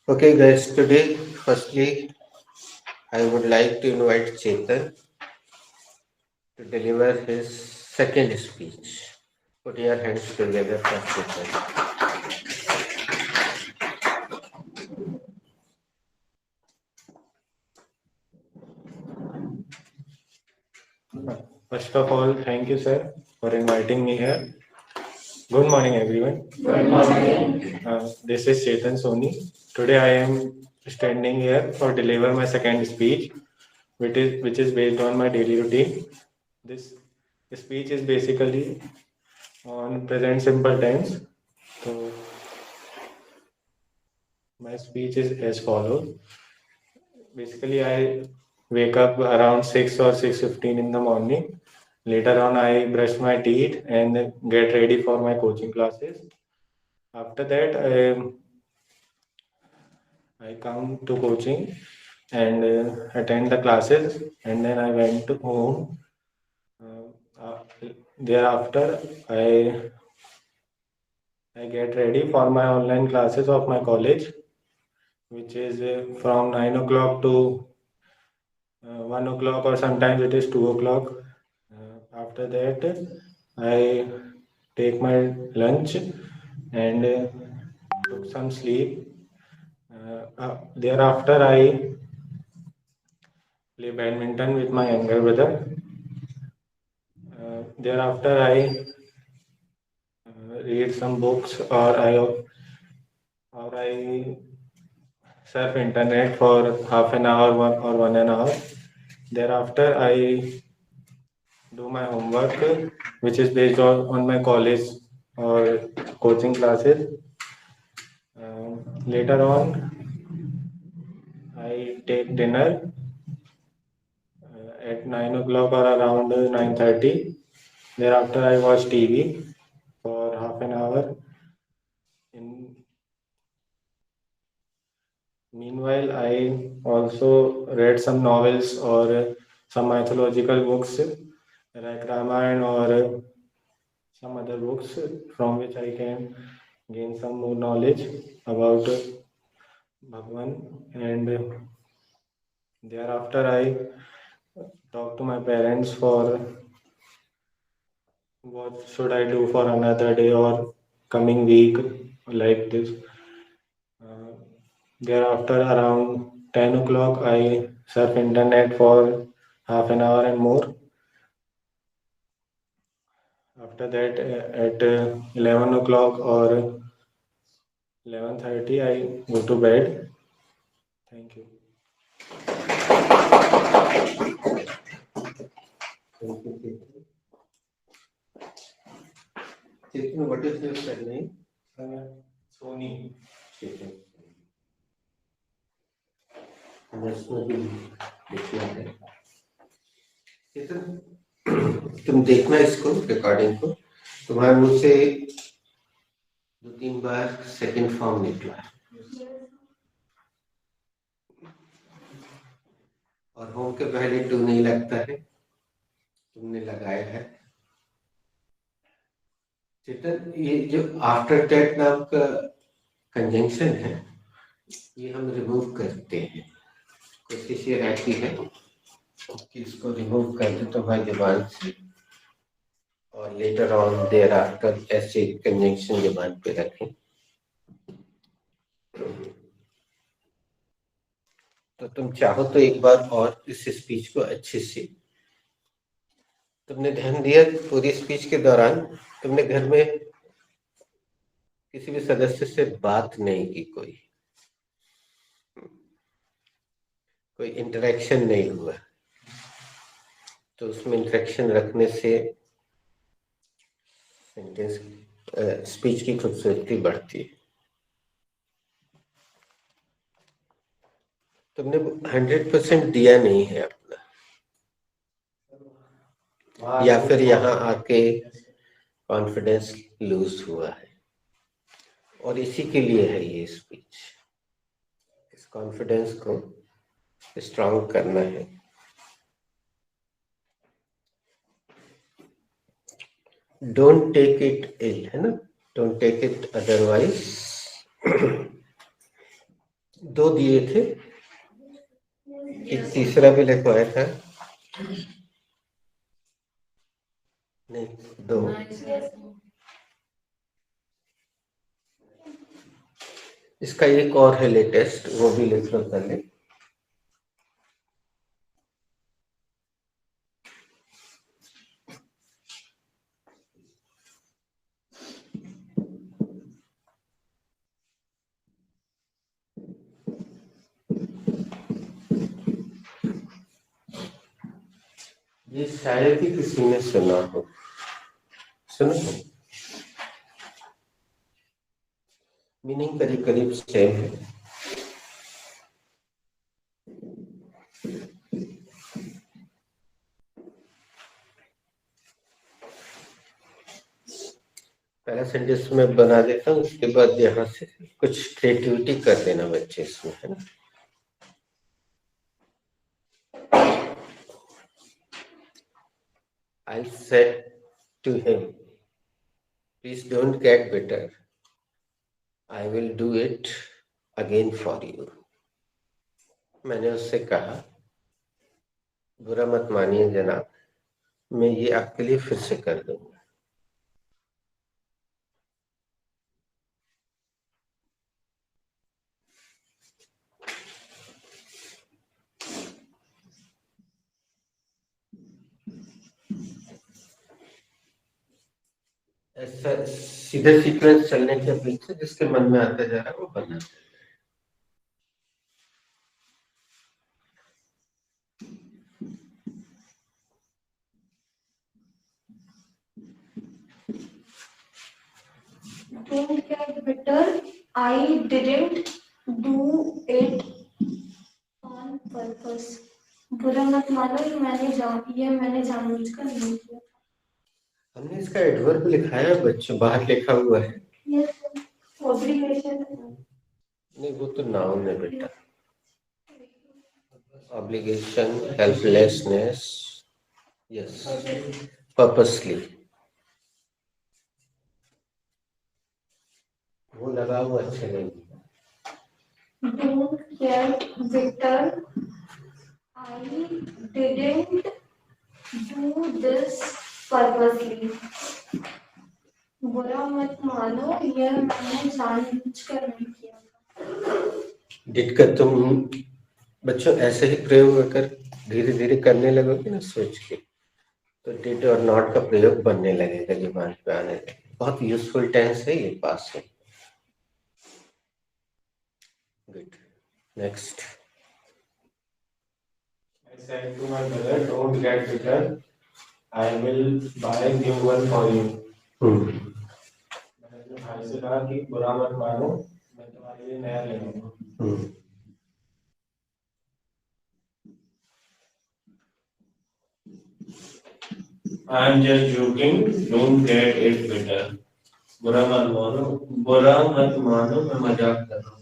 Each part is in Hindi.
Okay, guys, today, firstly, I would like to invite Chetan to deliver his second speech. Put your hands together for Chetan. First of all, thank you, sir, for inviting me here. Good morning, everyone. Good morning. This is Chetan Soni. Today, I am standing here for deliver my second speech, which is based on my daily routine. This speech is basically on present simple tense. So, my speech is as follows. Basically, I wake up around 6 or 6:15 in the morning. Later on, I brush my teeth and get ready for my coaching classes. After that, I come to coaching and attend the classes, and then I went to home. Thereafter, I get ready for my online classes of my college, which is from 9 o'clock to 1 o'clock, or sometimes it is 2 o'clock. After that, I take my lunch and took some sleep. Thereafter, I play badminton with my younger brother. Thereafter, I read some books, or I surf internet for half an hour or 1.5 hours. Thereafter, I do my homework, which is based on my college or coaching classes. Later on, I take dinner at 9 o'clock or around 9:30. Thereafter, I watch TV for half an hour. In Meanwhile, I also read some novels or some mythological books like Ramayana or some other books from which I can gain some more knowledge about Bhagwan. And thereafter, I talk to my parents for what should I do for another day or coming week, like this. Uh, Thereafter, around 10 o'clock, I surf internet for half an hour and more. After that, at 11 o'clock or 11:30, I go to bed. Thank you. Thank you, Chetan. Chetan, what is your surname? Sony. Chetan. National लिखना है। चेतन, तुम देखना इसको, रिकॉर्डिंग को। तुम्हारे मुंह से 2-3 बार सेकंड फॉर्म निकला है और होम के पहले टू नहीं लगता है, तुमने लगाया है। चेतन, ये जो आफ्टर टेट नाम का कंजंक्शन है, ये हम रिमूव करते हैं। कोशिश ये रहती है कि इसको रिमूव कर दे तो भाई जबान से, और लेटर ऑन देयर आफ्टर ऐसे कंजंक्शन जबान पे रखें। तो तुम चाहो तो एक बार और इस स्पीच को अच्छे से, तुमने ध्यान दिया पूरी स्पीच के दौरान तुमने घर में किसी भी सदस्य से बात नहीं की, कोई इंटरेक्शन नहीं हुआ, तो उसमें इंटरेक्शन रखने से सेंटेंस स्पीच की खूबसूरती बढ़ती है। तुमने 100% दिया नहीं है अपना, या फिर यहाँ आके कॉन्फिडेंस लूज हुआ है, और इसी के लिए है ये स्पीच। इस कॉन्फिडेंस को स्ट्रांग करना है। डोंट टेक इट इल, है ना, डोंट टेक इट अदरवाइज। दो दिए थे, एक तीसरा भी लिखवाया था, नहीं दो। इसका एक और है लेटेस्ट, वो भी लिख लो पहले। ये शायद ही किसी ने सुना हो, सुनो, मीनिंग करीब करीब सेम है। पहला सेंटेंस में बना देता हूँ, उसके बाद यहाँ से कुछ क्रिएटिविटी कर देना बच्चे इसमें, है ना। I said to him, please don't get bitter. I will do it again for you. मैंने उससे कहा, बुरा मत मानिए जनाब, मैं ये आपके लिए फिर से कर दूंगा। ऐसा सीधे सीक्वेंस चलने के पीछे जिसके मन में आता जा रहा है वो बना। Don't get bitter. I didn't do it on purpose. बुरा मत मानो, ये मैंने जानबूझकर नहीं किया। हमने इसका एडवर्ब लिखा है बच्चों, बाहर लिखा हुआ है। ऑब्लिगेशन नहीं, वो तो नाउन है बेटा। ऑब्लिगेशन, हेल्पलेसनेस, यस, पर्पसली, वो लगा हुआ अच्छा नहीं। Don't get bitter. I didn't do this purposely. बुरा मत मानो, यह मैंने जानबूझकर नहीं किया। डिट का तुम बच्चों ऐसे ही प्रयोग अगर धीरे धीरे करने लगोगे ना सोच के, तो डिड और नॉट का प्रयोग बनने लगेगा, दिमाग पे आने लगेगा। बहुत यूजफुल टेंस है ये, पास है। Good, next. I said to my brother, don't get bitter. I will buy new one for you. मैंने अपने भाई से कहा कि बुरा मत मानो, मैं तुम्हारे लिए नया ले आऊंगा। I am just joking. Don't get it bitter. बुरा मत मानो, मैं मजाक कर रहा हूँ।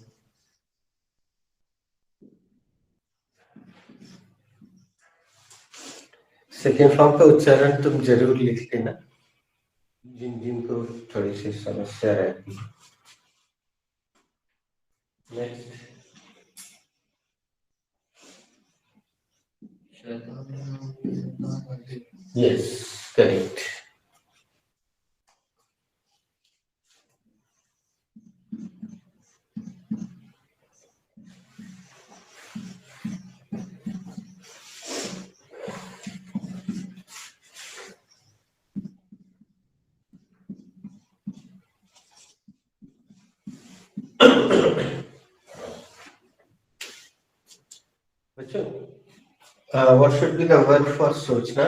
सेकेंड फॉर्म का उच्चारण तुम जरूर लिख लेना, जिनको थोड़ी सी समस्या रहती है। Next, yes, correct. बच्चों, what should be the verb for सोचना?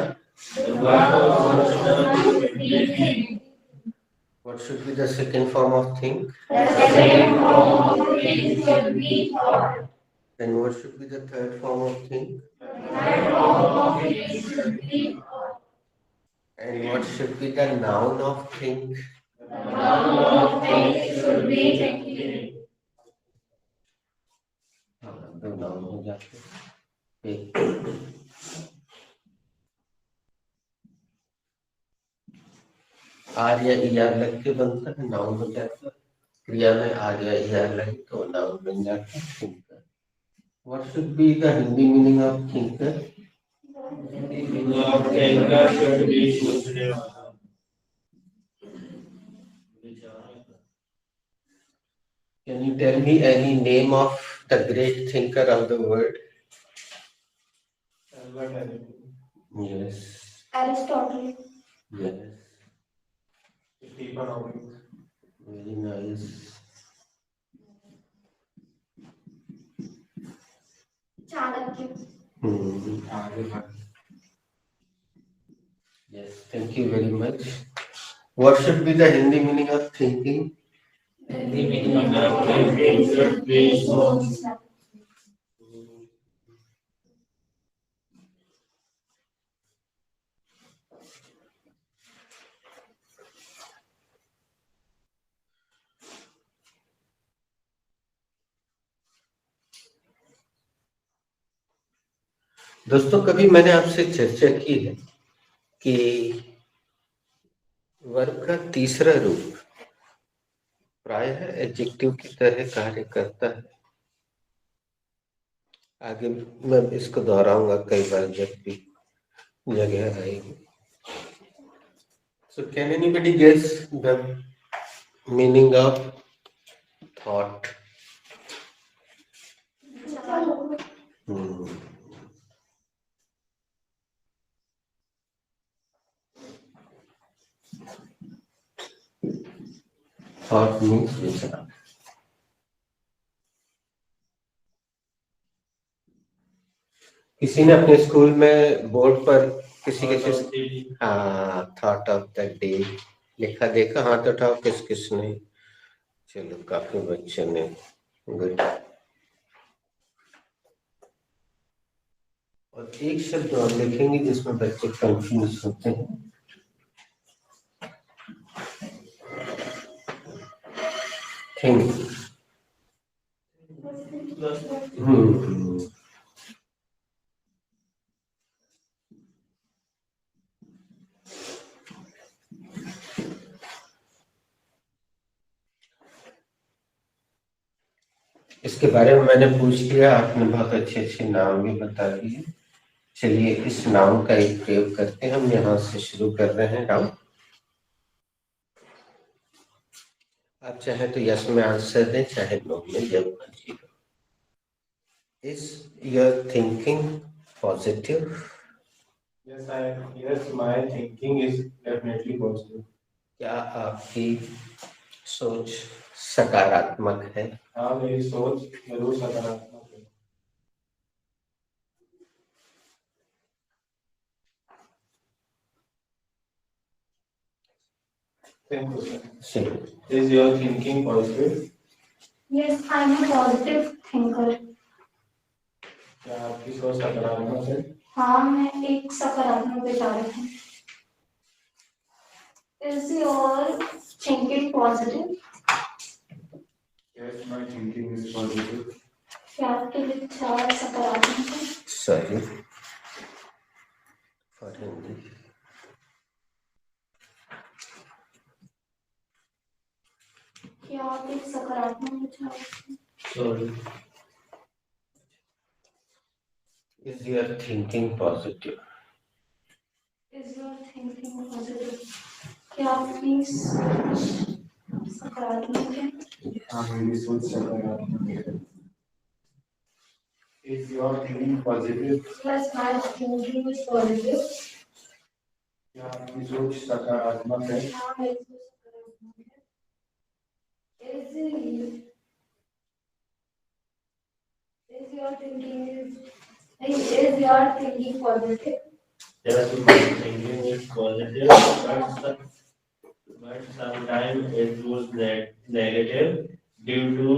What should be the second form of think? The second form of think should be thought. Then what should be the third form of think? The third form of think should be thought. And what should be the noun of think? The noun of think should be thinking. तो नाउन हो जाते हैं। आर या ई आर लग के बनता है, नाउन हो जाता है। क्रिया में आर या ई आर लगे तो नाउन बन जाता है thinker. What should be the Hindi meaning of thinker? Thinker should be सोचने वाला, Can you tell me any name of the great thinker of the world? Albert Einstein, Yes. Aristotle. Yes. Stephen Hawking, Very nice. Chanakya. Yes, thank you very much. What should be the Hindi meaning of thinking? Hindi meaning of thinking should be सोच. दोस्तों, कभी मैंने आपसे चर्चा की है कि वर्ब का तीसरा रूप प्रायः एडजेक्टिव की तरह कार्य करता है। आगे मैं इसको दोहराऊंगा कई बार जब भी जगह आएगी। So can anybody guess the meaning of thought? Thought means विचार। किसी ने अपने स्कूल में बोर्ड पर किसी थॉट ऑफ द डे लिखा देखा? हाथ उठाओ किस किसने। चलो, काफी बच्चों ने। गुड। और एक शब्द और लिखेंगे जिसमें बच्चे कंफ्यूज होते हैं। थिंक। इसके बारे में मैंने पूछ लिया, आपने बहुत अच्छे अच्छे नाम भी बता दिए। चलिए इस नाउन का एक प्रयोग करते हैं। हम यहाँ से शुरू कर रहे हैं नाउन। आप चाहे तो यस में आंसर दें, चाहे नो में, जब मर्जी हो। Is your thinking positive? Yes, my thinking is definitely positive. क्या आपकी सोच सकारात्मक है? हाँ, मेरी सोच जरूर सकारात्मक है। Thank you, sir. Is your thinking positive? Yes, I am a positive thinker. क्या आपकी सोच सकारात्मक है? हाँ, मैं एक सकारात्मक विचारक हूँ। Is your thinking positive? Yes, my thinking is positive. क्या आपके विचार सकारात्मक हैं? Sorry for Hindi. क्या आप एक सकारात्मक विचार हैं? Sorry. Is your thinking positive? Is your thinking positive? क्या आपकी सोच सकारात्मक है? हाँ, मेरी सोच सकारात्मक है। Is your thinking positive? Yes, my thinking is positive. क्या आपकी सोच सकारात्मक है? हाँ, मेरी सोच सकारात्मक है। Is your thinking positive? Yes, my thinking is positive, but sometimes it was negative due to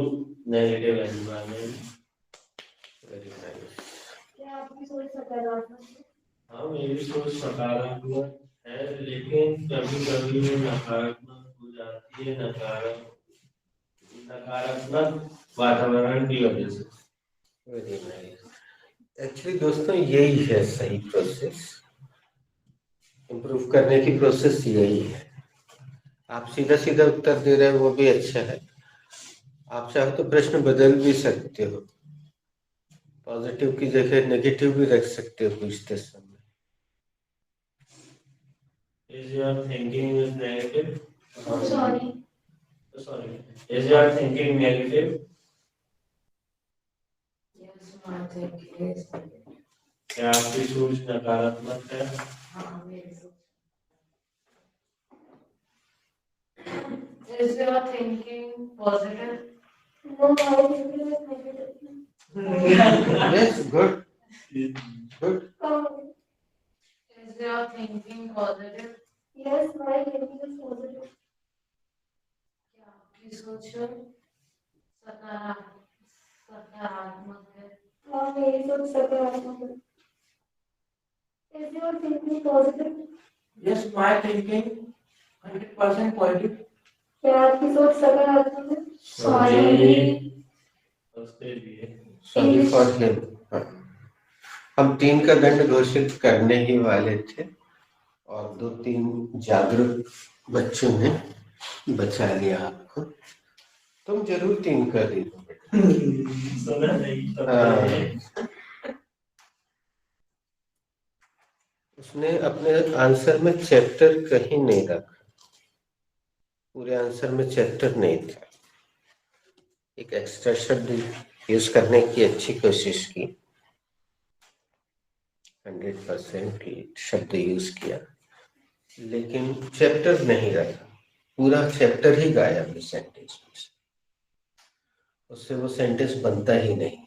negative environment. Very nice. क्या आपकी सोच सकारात्मक है? हाँ, मेरी सोच सकारात्मक है, लेकिन कभी कभी वो नकारात्मक हो जाती है, नकारात्मक वातावरण की वजह से। Very nice. एक्चुअली दोस्तों यही है सही प्रोसेस। इम्प्रूव करने की प्रोसेस यही है। आप सीधा सीधा उत्तर दे रहे हैं वो भी अच्छा है। आप चाहो तो प्रश्न बदल भी सकते हो, पॉजिटिव की जगह नेगेटिव भी रख सकते हो पूछते समय। Is your thinking is negative? Sorry. Sorry. Is your thinking negative? Yes, my thinking is negative. क्या आपकी सोच नकारात्मक है? हाँ, मेरी सोच। Is your thinking positive? No, my thinking is negative. Yes, good, good. Is your thinking positive? Yes, my thinking is positive. क्या आपकी सोच सकारात्मक है? हाँ, मेरी सोच सकारात्मक है। Is your thinking positive? Yes, my thinking 100% positive. क्या आपकी सोच सकारात्मक है? उसके लिए सॉरी फॉर हिम। हम 3 का दंड घोषित करने ही वाले थे और 2-3 जागरूक बच्चों ने बचा लिया आपको। तुम जरूर 3 का दे दो बेटा। सुना नहीं हाँ। उसने अपने आंसर में चैप्टर कहीं नहीं रखा, पूरे आंसर में चैप्टर नहीं था। एक एक्स्ट्रा शब्द यूज करने की अच्छी कोशिश की, 100% शब्द यूज किया, लेकिन चैप्टर नहीं रखा, पूरा चैप्टर ही गायब है सेंटेंस में से, उससे वो सेंटेंस बनता ही नहीं।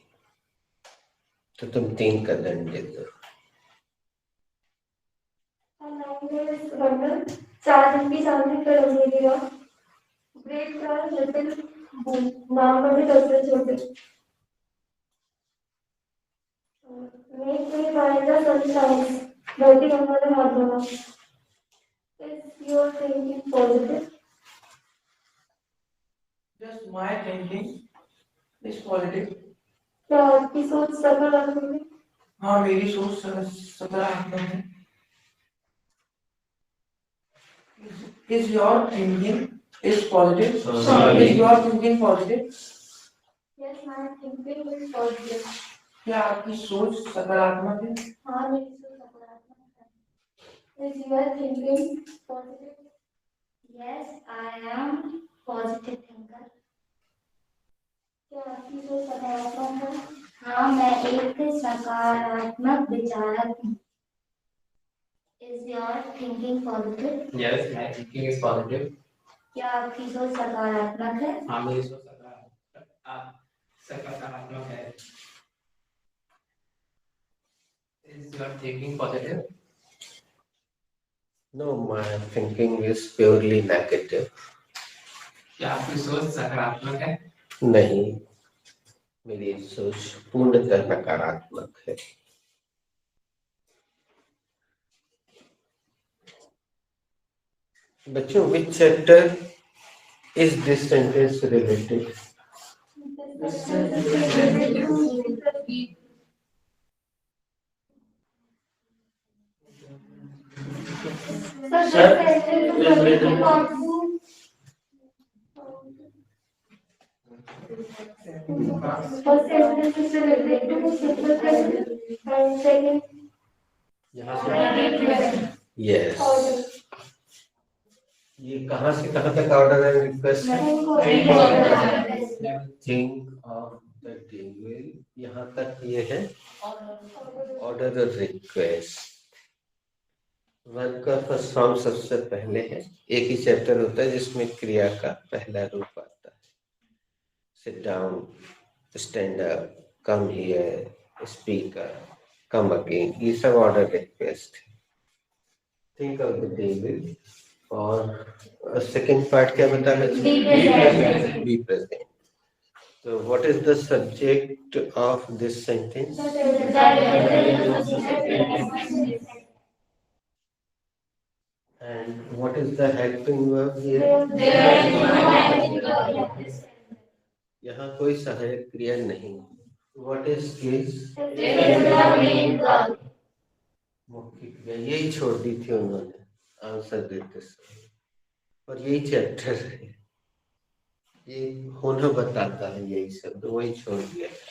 तो तुम 3 का दंड दे दो। चार दिन की सामने कर दीजिएगा। ग्रेट क्लास लिटिल नाम पर भी दस छोटे। Make me find the sunshine. धरती गंगा ने हाथ धोना। Is your thinking positive? Just my thinking is positive. क्या आपकी सोच सकारात्मक है? हाँ, मेरी सोच सकारात्मक है। Is your thinking is positive? Sorry. Is your thinking positive? Yes, my thinking is positive. क्या आपकी सोच सकारात्मक है? हाँ, मेरी सोच सकारात्मक है। Is your thinking positive? Yes, I am positive thinker. क्या आपकी सोच सकारात्मक है? हाँ, मैं एक सकारात्मक विचारक हूँ। Is your thinking positive? Yes, my thinking is positive. क्या आपकी सोच सकारात्मक है? हाँ, मेरी सोच सकारात्मक है। Is your thinking positive? No, my thinking is purely negative. क्या आपकी सोच सकारात्मक है? नहीं, मेरी सोच पूर्णतः नकारात्मक है। बच्चों, which chapter is this sentence related? First sentence is related to simple present and second Yes. ये कहाँ से कहाँ तक ऑर्डर है request? Think of the table, यहाँ तक ये है ऑर्डर रिक्वेस्ट। 1 का फर्स्ट फॉर्म सबसे पहले है। एक ही चैप्टर होता है जिसमें क्रिया का पहला रूप आता है। Sit down, stand up, come here, speaker, come again, ये सब order request. Think of the table. और सेकंड पार्ट क्या बता रहे? Be present. So what is the subject of this sentence? And what is the helping verb here? यहाँ कोई सहायक क्रिया नहीं। What is is? मुख्य क्रिया यही छोड़ दी थी उन्होंने आंसर देते समय। और यही चैप्टर है, ये होना बताता है यही शब्द, वही छोड़ दिया था।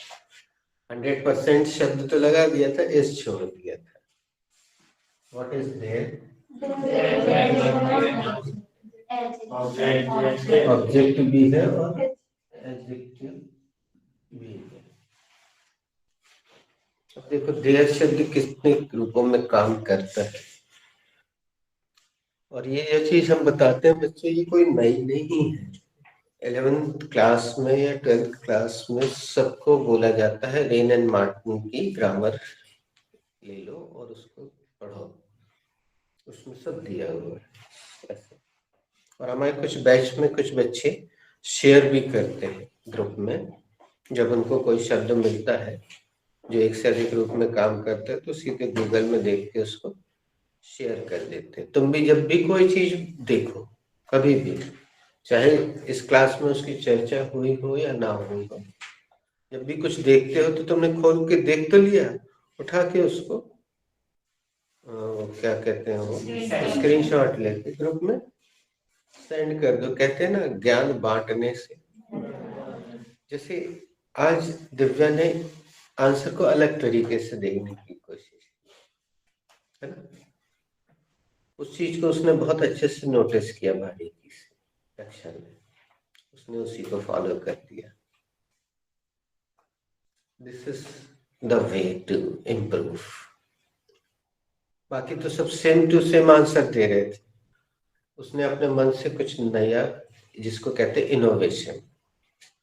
100% शब्द तो लगा दिया था, एस छोड़ दिया था। What is there? ऑब्जेक्ट भी है और एडजेक्टिव भी है। अब देखो देयर शब्द कितने रूपों में काम करता है, और ये चीज हम बताते हैं बच्चों, ये कोई नई नहीं है। 11th क्लास में या 12th क्लास में सबको बोला जाता है रेन एंड मार्टिन की ग्रामर ले लो और उसको पढ़ो, उसमें सब दिया हुआ है ऐसे। और हमारे कुछ बैच में कुछ बच्चे शेयर भी करते हैं ग्रुप में, जब उनको कोई शब्द मिलता है जो एक से अधिक रूप में काम करता है तो सीधे गूगल में देख के उसको शेयर कर देते हैं। तुम भी जब भी कोई चीज देखो, कभी भी, चाहे इस क्लास में उसकी चर्चा हुई हो या ना हुई हो, जब भी कुछ देखते हो तो तुमने खोल के देख तो लिया, उठा के उसको क्या कहते हैं वो, स्क्रीनशॉट लेके ग्रुप में सेंड कर दो। कहते हैं ना ज्ञान बांटने से। जैसे आज दिव्या ने आंसर को अलग तरीके से देखने की कोशिश की, है ना, उस चीज को उसने बहुत अच्छे से नोटिस किया बारीकी से कक्षा में, उसने उसी को फॉलो कर दिया। This is the way to improve. बाकी तो सब सेम टू सेम आंसर दे रहे थे, उसने अपने मन से कुछ नया, जिसको कहते हैं इनोवेशन,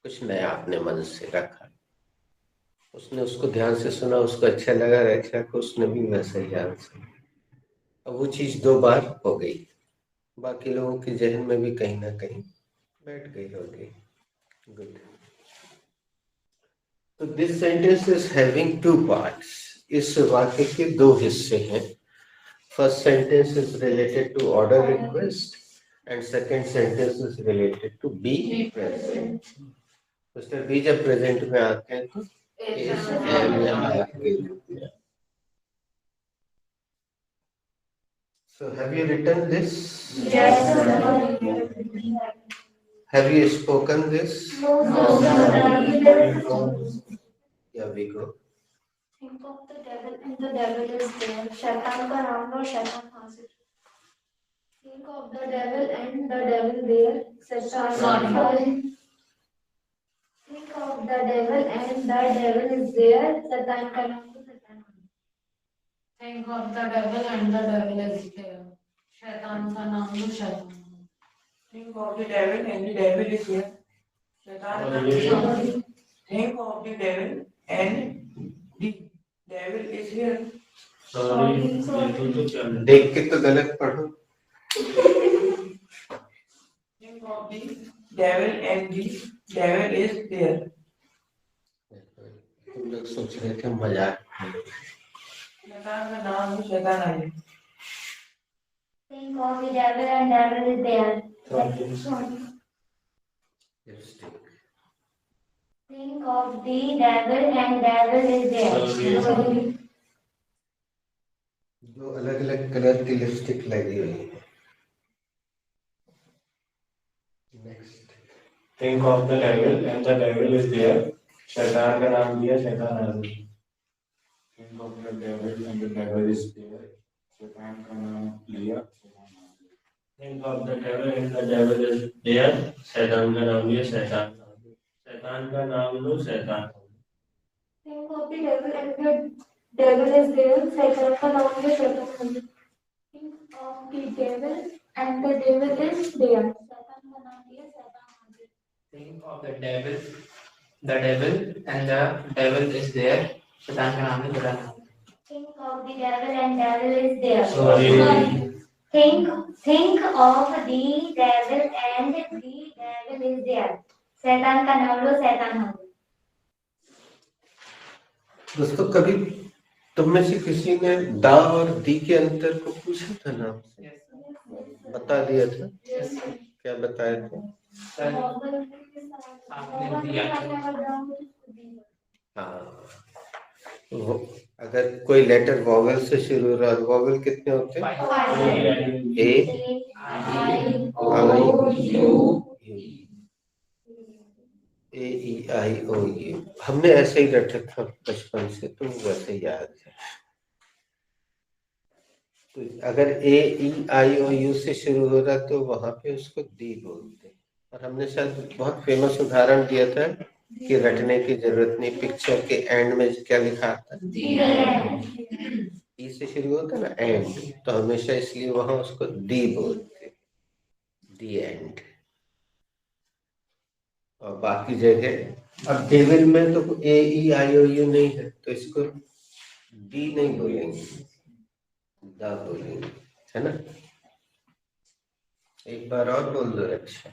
कुछ नया अपने मन से रखा, उसने उसको ध्यान से सुना, उसको अच्छा लगा, रक्षा को उसने भी वैसा ही आंसर। अब वो चीज 2 बार हो गई, बाकी लोगों के जहन में भी कहीं ना कहीं बैठ गई होगी। गुड। तो this sentence is having 2 parts. इस वाक्य के 2 हिस्से हैं। First sentence is related to order request and second sentence is related to be present. Mister be जब प्रेजेंट में आते हैं तो इस एम या आर के रूप में। So have you written this? Yes, Have you spoken this? No, Here we go. Think of the devil and the devil is there. शैतान का नाम लो, शैतान हाजिर. Think of the devil and the devil there. शैतान हाजिर. Think of the devil and the devil is there. शैतान का नाम लो, शैतान हाजिर. Think of the devil and the devil is there. शैतान का नाम लो, शैतान. Think of the devil and the devil is here. शैतान का नाम. Think of the devil and the devil is here. देख के तो गलत पढ़ो। Think of the devil and the devil is there. तुम लोग सोच रहे थे मजाक। शैतान का नाम है शैतान आए। Think of the devil and devil is there. Think of the devil and devil is there. दो अलग अलग कलर की लिपस्टिक लगी हुई है। Next. Think of the devil and the devil is there. शैतान का नाम लिया, शैतान हाजिर. Think of the devil and the devil is there. शैतान का नाम लिया, शैतान हाजिर. Think of the devil and the devil is there. शैतान का नाम लिया, शैतान हाजिर. शैतान का नाम लो, शैतान. Think of the devil and the devil is there. शैतान का नाम लो, शैतान हाजिर. Think of the devil and the devil is there. शैतान का नाम लिया, शैतान हाजिर. Think of the devil and the devil is there. शैतान का नाम है शैतान. Think of the devil and devil is there. Sorry. Think of the devil and the devil is there. शैतान का नाम लो, शैतान हाजिर. दोस्तों कभी तुम में से किसी ने दा और दी के अंतर को पूछा था नाम से? बता दिया था? क्या बताया था? आपने दिया हाँ, अगर कोई लेटर वॉवेल से शुरू हो रहा है, वॉवेल कितने होते हैं? ए, A-E-I-O-U हमने ऐसे ही रटा था बचपन से, तो वैसे याद है। तो अगर A-E-I-O-U से शुरू हो रहा तो वहां पे उसको दी बोलते हैं। और हमने शायद बहुत फेमस उदाहरण दिया था कि रटने की जरूरत नहीं, पिक्चर के एंड में क्या लिखा था, ई से शुरू होता ना एंड, तो हमेशा इसलिए वहां उसको दी बोलते, दी एंड। और बाकी जगह अब डेविल में तो A-E-I-O-U नहीं है, तो इसको डी नहीं बोलेंगे, दा बोलेंगे, है ना। एक बार और बोल दो। अच्छा,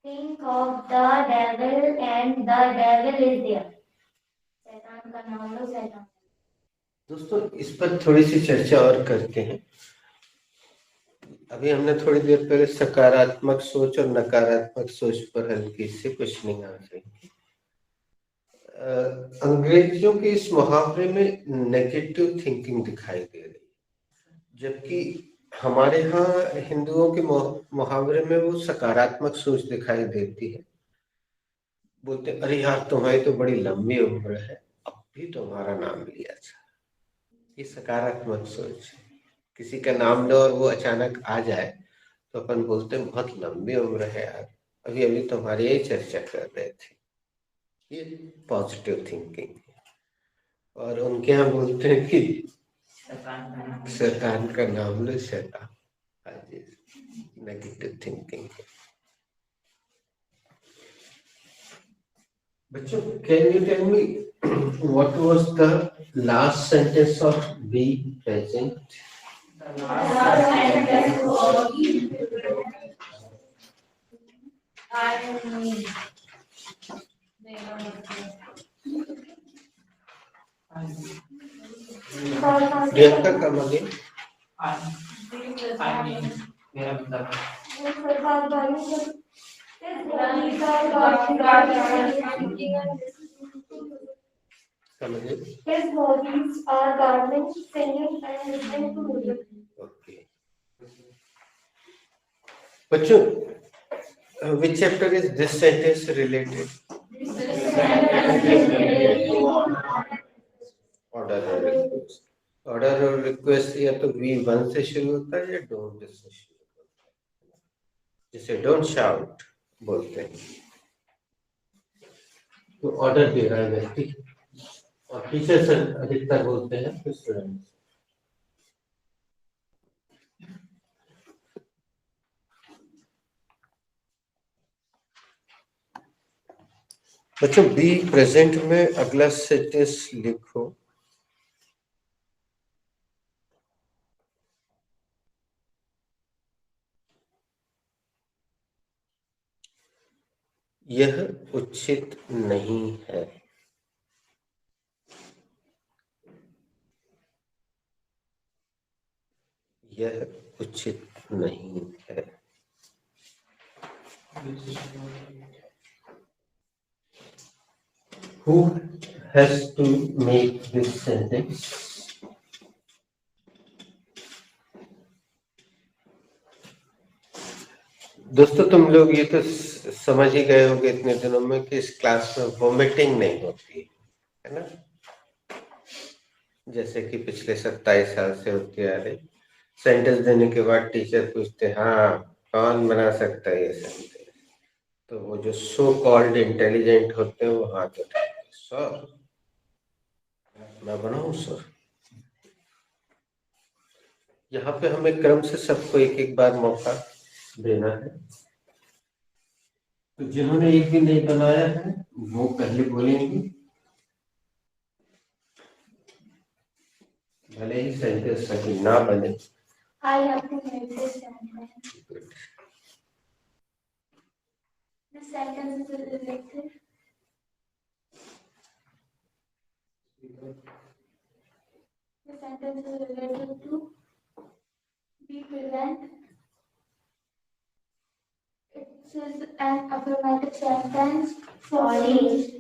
Think of the devil and the devil is there. शैतान का नाम लो, शैतान। दोस्तों इस पर थोड़ी सी चर्चा और करते हैं। अभी हमने थोड़ी देर पहले सकारात्मक सोच और नकारात्मक सोच पर हल्की सी क्वेश्चनिंग आ गई। अंग्रेजियों के इस मुहावरे में नेगेटिव थिंकिंग दिखाई दे रही, जबकि हमारे यहाँ हिंदुओं के मुहावरे में वो सकारात्मक सोच दिखाई देती है। बोलते अरे यार तुम्हारी तो बड़ी लंबी उम्र है, अब भी तुम्हारा नाम लिया था। ये सकारात्मक सोच है। किसी का नाम लो और वो अचानक आ जाए तो अपन बोलते हैं बहुत लंबी उम्र है यार, अभी अभी तुम्हारी यही चर्चा कर रहे थे। ये पॉजिटिव थिंकिंग है। और उनके यहाँ बोलते हैं कि शैतान का नाम लो, शैतान। नेगेटिव थिंकिंग है। बच्चों, can you tell me what was the last sentence of be present? Priyanka का मगे मेरा मतलब समझे? His hobbies are gardening, singing, and listening to music. Okay बच्चों, which chapter is this sentence related? Order और रिक्वेस्ट। ऑर्डर और रिक्वेस्ट या तो V1 से शुरू होता है या डोंट से शुरू होता है, जिसे डोंट शाउट बोलते हैं। तो ऑर्डर दे रहा है व्यक्ति और टीचर से अधिकतर बोलते हैं स्टूडेंट। बच्चों बी प्रेजेंट में अगला सेंटेंस लिखो। यह उचित नहीं है। यह उचित नहीं है। Who has to make this sentence? दोस्तों तुम लोग ये तो समझ ही गए होंगे इतने दिनों में कि इस क्लास में वोमिटिंग नहीं होती है ना, जैसे कि पिछले 27 साल से होती आ रही। सेंटेंस देने के बाद टीचर पूछते हाँ कौन बना सकता है ये सेंटेंस, तो वो जो सो कॉल्ड इंटेलिजेंट होते हैं वो हाथ उठाते, सर मैं बनाऊं सर। यहाँ पे हमें क्रम से सबको एक एक बार मौका देना है। तो जिन्होंने एक भी नहीं बनाया है वो पहले बोलेंगे, भले ही सेंटेंस सही ना बने। I have to make this sentence. The sentence is related. The sentence is related to be present. It is an affirmative sentence for age.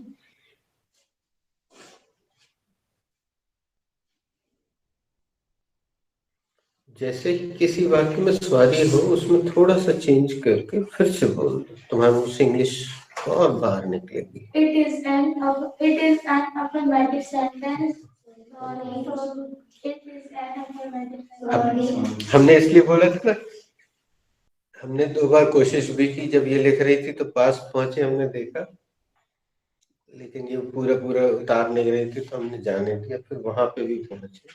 जैसे ही किसी वाक्य में सॉरी हो उसमें थोड़ा सा चेंज करके फिर से बोल दो, तुम्हारे मुंह से इंग्लिश और बाहर निकलेगी। it is an affirmative sentence. Sorry. It is an affirmative sentence. हमने इसलिए बोला था ना, हमने 2 बार कोशिश भी की, जब ये लिख रही थी तो पास पहुंचे हमने देखा, लेकिन ये पूरा पूरा उतार नहीं रही थी तो हमने जाने दिया, फिर वहां पे भी पहुंचे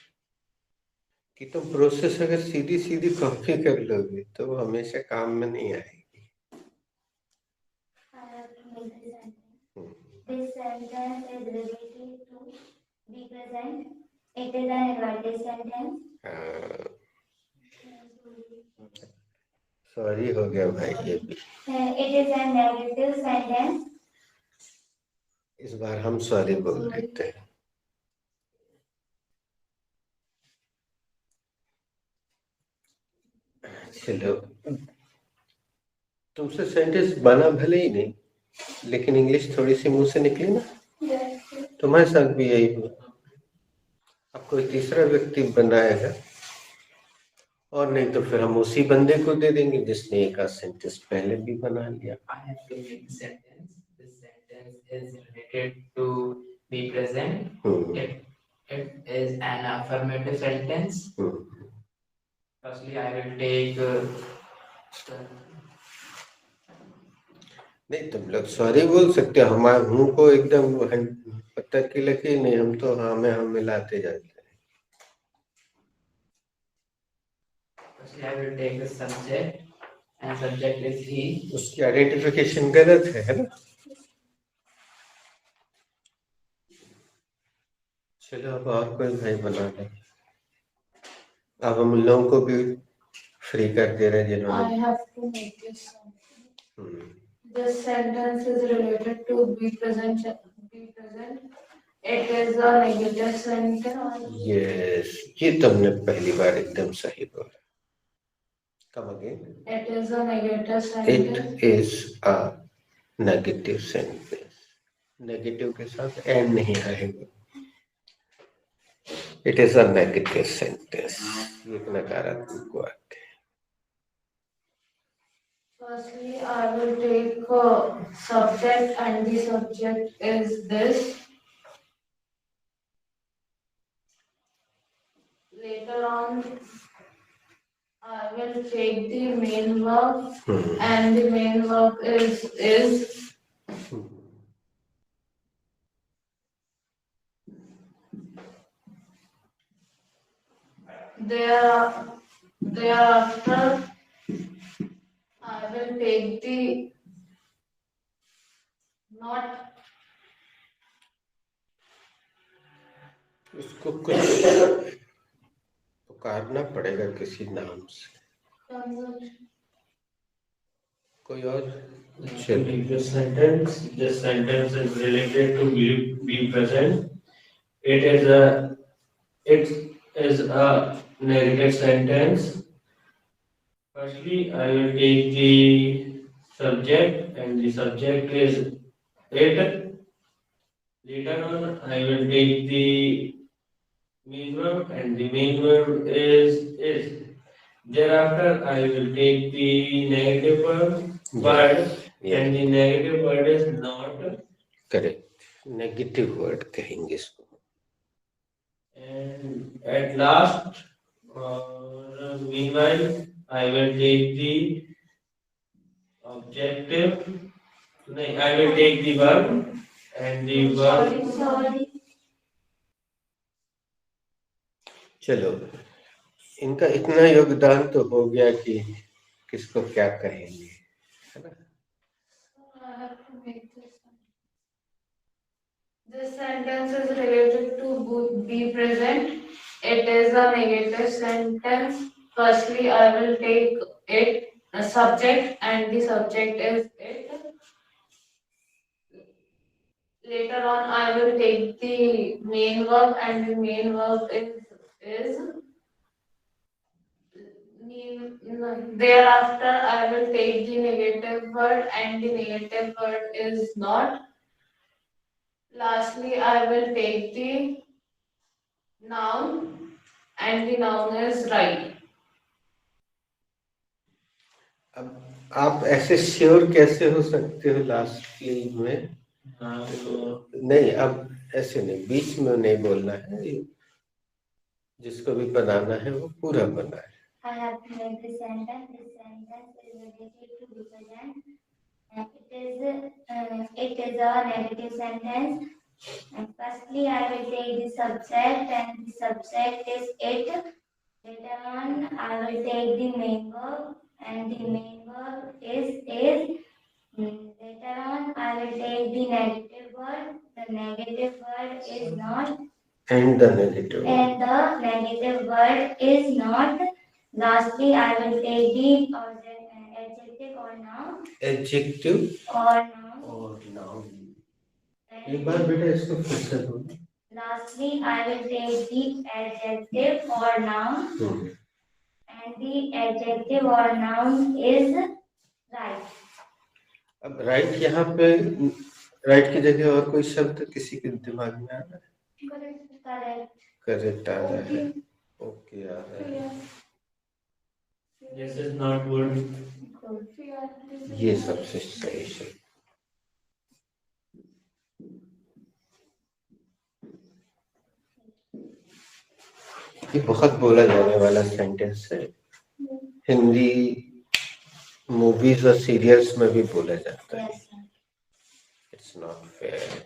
कि तुम प्रोसेस अगर सीधी सीधी कॉपी कर लोगे तो वो हमेशा काम में नहीं आएगी। I have to make this sentence. This sentence is related to be present. It is an advertive sentence. Sorry हो गया भाई ये भी। It is a negative sentence. इस बार हम सॉरी बोल देते हैं। चलो, तुमसे सेंटेंस बना भले ही नहीं, लेकिन इंग्लिश थोड़ी सी मुंह से निकली ना। तुम्हारे साथ भी यही हुआ। अब कोई तीसरा व्यक्ति बनाएगा, और नहीं तो फिर हम उसी बंदे को दे देंगे जिसने एक आध सेंटेंस पहले भी बना लिया। I have to make a sentence. This sentence is related to be present. It is an affirmative sentence. Firstly, I will take. नहीं, तुम लोग सॉरी बोल सकते हो, हमारे मुंह को एकदम पत्थर की लकीर नहीं, हम तो हाँ में हम मिलाते जाते हैं। Firstly, I will take the subject, and subject is he. उसकी आइडेंटिफिकेशन गलत है ना। चलो, अब और कोई भाई बना दे। अब हम लोगों को भी फ्री कर दे रहे हैं I जिन्होंने। have to make this sentence. This sentence is related to be present. Be present. It is a negative sentence. Yes, ये तुमने पहली बार एकदम सही बोला। Come again. It is a negative sentence. It is a negative sentence. Negative के साथ एंड नहीं आएगा। It is a negative sentence. ये एक नकारात्मक वाक्य है। Firstly, I will take subject, and the subject is this. Later on, I will take the main verb, and the main verb is. Thereafter, I will take the not. इसको कुछ पुकारना पड़ेगा किसी नाम से। कोई और? This sentence is related to be present. It is a negative sentence. Firstly, I will take the subject, and the subject is it. Later on, I will take the main verb, and the main verb is. Thereafter, I will take the negative word, and the negative word is not. Correct, negative word कहेंगे इसको। And at last, meanwhile, I will take the objective. I will take the verb, and the verb. Sorry. चलो, इनका इतना योगदान तो हो गया कि किसको क्या कहेंगे, है ना? I have to make this sentence. This sentence is related to be present. It is a negative sentence. Firstly, I will take it, a subject, and the subject is it. Later on, I will take the main verb, and the main verb is. Thereafter, I will take the negative word, and the negative word is not. Lastly, I will take the noun, and the noun is right. अब आप ऐसे श्योर कैसे हो सकते हो लास्टली में? नहीं, अब ऐसे नहीं, बीच में नहीं बोलना है, जिसको भी बनाना है वो पूरा बना है। I have to make the sentence. This sentence is related to represent. It is a negative sentence. And firstly, I will take the subject, and the subject is it. Later on, I will take the main verb, and the main verb is. Later on, I will take the negative word. The negative word is not. And the negative. And the negative word is not. Lastly, I will take the adjective or noun. Adjective Or noun. और noun. And एक बार बेटा इसको फिर से बोलो. lastly, I will take the adjective or noun. And the adjective or noun is right. अब राइट यहाँ पे राइट की जगह और कोई शब्द किसी के दिमाग में आ रहा है? Correct. करेक्ट आ रहा है, ओके आ रहा है, This is not good. ये सबसे सही है. ये बहुत बोला जाने वाला सेंटेंस है, हिंदी मूवीज और सीरियल्स में भी बोला जाता है. It's not fair.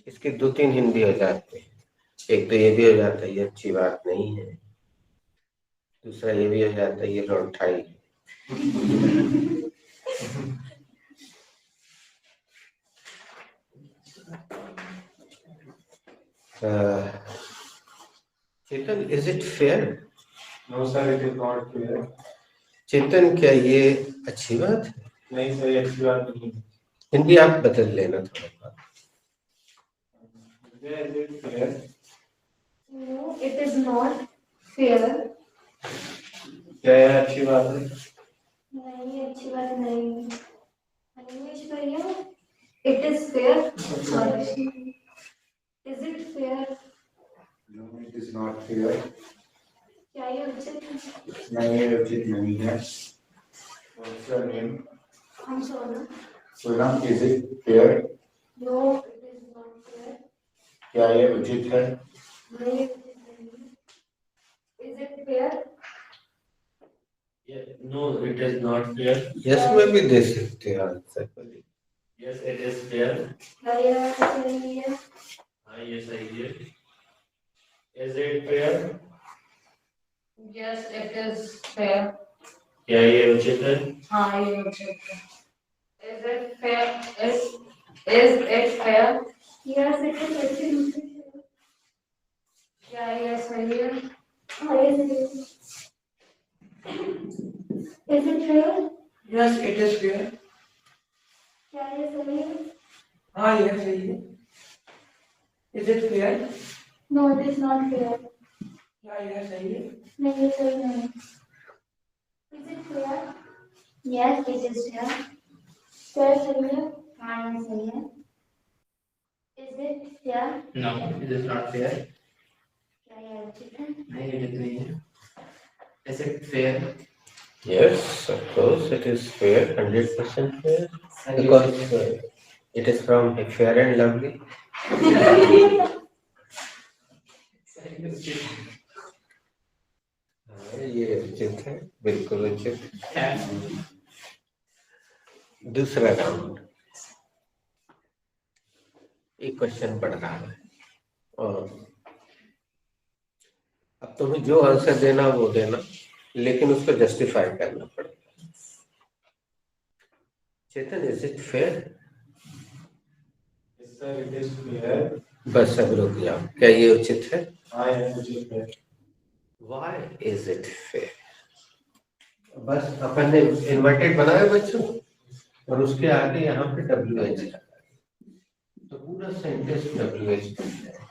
इसके 2-3 हिंदी हो जाते हैं. एक तो ये भी हो जाता है ये अच्छी बात नहीं है, दूसरा ये भी हो जाता है ये लौटाई है. Chetan, is it fair? No, sir, it is not fair. Chetan, क्या ये अच्छी बात है? नहीं सर, ये अच्छी बात नहीं है. हिंदी आप बदल लेना थोड़ा. Is it fair? No, it is not fair. क्या यह अच्छी बात है? नहीं, अच्छी बात नहीं. English भैया, it is fair. Sorry. Is it fair? No, it is not fair. क्या ये उचित है? नहीं, ये उचित नहीं है. What's your name? I'm sorry. Sonam, is it fair? No, it is not fair. क्या ये उचित है? नहीं, उचित नहीं. Is it fair? No, it is not fair. Yes में भी दे सकते हैं answer. Yes, it is fair. क्या ये सही है? हाँ, ये सही है. Is it fair? Yes, it is fair. क्या ये उचित है? हाँ, ये उचित है. Is it fair? Is it fair? Yes, it is actually. क्या ये सही है? हाँ, ये सही है. Is it fair? Yes, it is fair. क्या ये सही है? हाँ, यह सही है. Is it fair? No, it is not fair. क्या यह सही है? नहीं, ये सही नहीं. Is it fair? Yes, it is fair. क्या ये सही है? हाँ, ये सही है. Is it fair? No, it is not fair. क्या ये उचित है? नहीं, उचित नहीं है. Is it fair? Yes, of course it is fair, 100% fair, because it is from Fair and Lovely. ये उचित है, बिल्कुल उचित. दूसरा राउंड. एक क्वेश्चन पढ़ रहा है और अब तुम्हें जो आंसर देना वो देना, लेकिन उसको जस्टिफाई करना पड़ेगा. Chetan, is it fair? Yes, sir, it is fair. बस अब रुक जाओ. क्या ये उचित है? हाँ, यह उचित है. Why is it fair? बस अपन ने इन्वर्टेड बनाया बच्चों और उसके आगे यहाँ पे WH लगा, तो पूरा सेंटेंस WH बन जाएगा.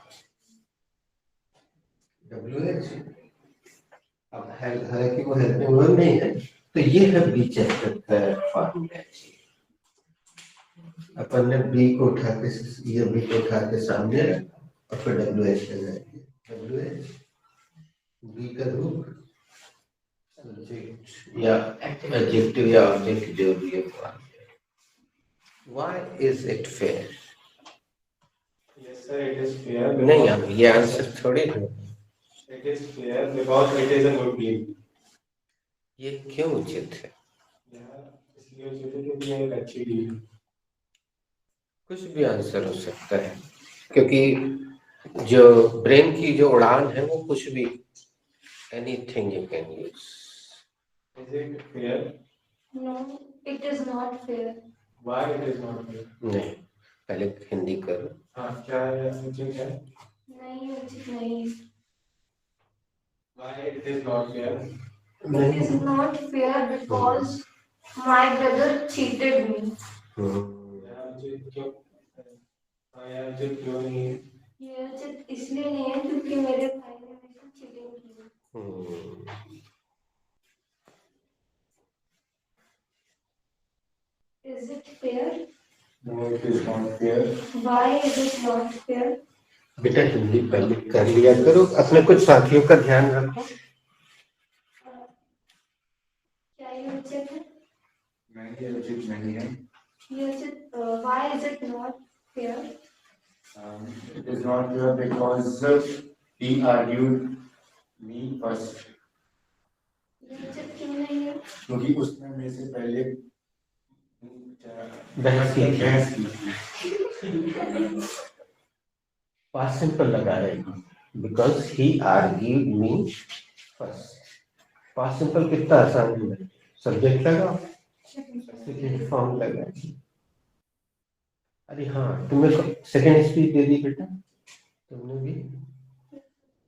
WH. अब हालांकि वो हेल्पिंग वर्ब नहीं है, तो ये है बी चैप्टर का फॉर्मूला. अपन ने बी को उठा के, ये बी को उठा के सामने रखा और फिर WH लगाएंगे. WH बी का रूप Subject या adjective या object जो भी है वो आ गया। Why is it fair? Yes, sir, it is fair. नहीं, अब ये आंसर थोड़ी है। It is fair because it is a good deal. ये क्यों उचित है? इसलिए उचित है क्योंकि ये एक अच्छी डील है। कुछ भी आंसर हो सकता है, क्योंकि जो ब्रेन की जो उड़ान है वो कुछ भी, anything you can use. Is it fair? No, it is not fair. Why it is not fair? नहीं, पहले हिंदी करो। हाँ, क्या है उचित है? नहीं, उचित नहीं। Why it is not fair? It is not fair because my brother cheated me. यार उचित क्यों? हाँ यार उचित क्यों नहीं है? ये उचित इसलिए नहीं है क्योंकि मेरे भाई ने मेरे साथ चीटिंग की। Is it fair? No, it is not fair. Why is it not fair? बेटा हिंदी पहले कर लिया करो, अपने कुछ साथियों का ध्यान रखो। क्या ये उचित है? नहीं, ये उचित नहीं है. ये उचित why is it not fair? It is not fair because he argued me first. ये उचित क्यों नहीं है? क्योंकि उसने मेरे से पहले बहस की। बहस की थी. पास्ट सिंपल लगा रहे हैं, because he argued me first. Past simple कितना आसान है, सब्जेक्ट लगाओ, सेकंड फॉर्म लगाओ। अरे हाँ, तुम्हें सेकंड स्पीच दे दी बेटा, तुमने भी,